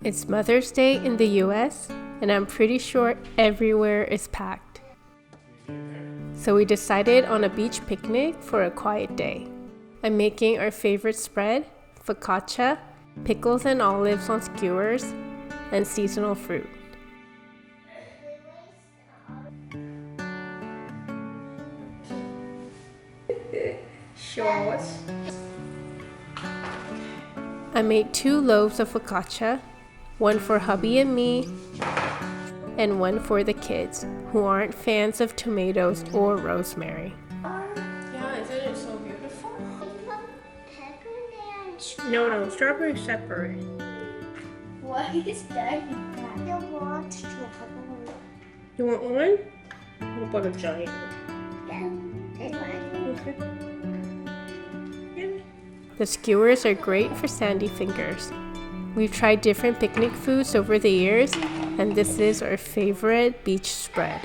It's Mother's Day in the US, and I'm pretty sure everywhere is packed. So we decided on a beach picnic for a quiet day. I'm making our favorite spread, focaccia, pickles and olives on skewers, and seasonal fruit. Show us. I made 2 loaves of focaccia, one for hubby and me, and one for the kids who aren't fans of tomatoes or rosemary. Yeah, isn't it so beautiful? No, strawberry separate. Why is that? I want strawberry. You want one? What about a giant one? Okay. The skewers are great for sandy fingers. We've tried different picnic foods over the years, and this is our favorite beach spread.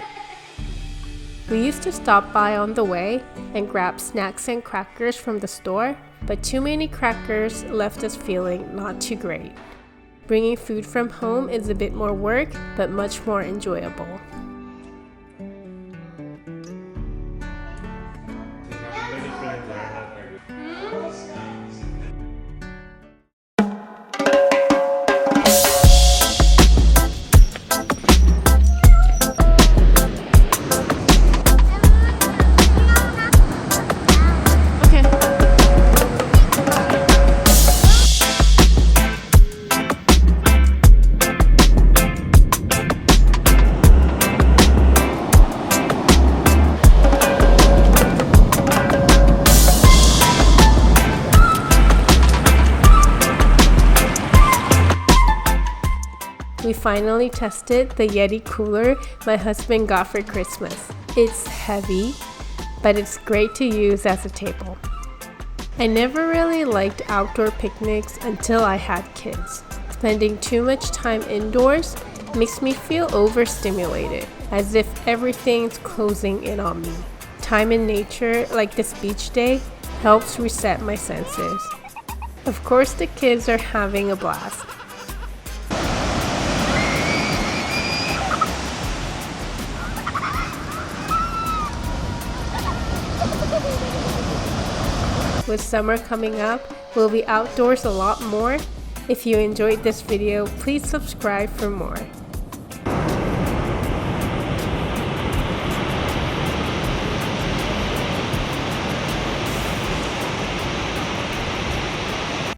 We used to stop by on the way and grab snacks and crackers from the store, but too many crackers left us feeling not too great. Bringing food from home is a bit more work, but much more enjoyable. We finally tested the Yeti cooler my husband got for Christmas. It's heavy, but it's great to use as a table. I never really liked outdoor picnics until I had kids. Spending too much time indoors makes me feel overstimulated, as if everything's closing in on me. Time in nature, like this beach day, helps reset my senses. Of course, the kids are having a blast. With summer coming up, we'll be outdoors a lot more. If you enjoyed this video, please subscribe for more.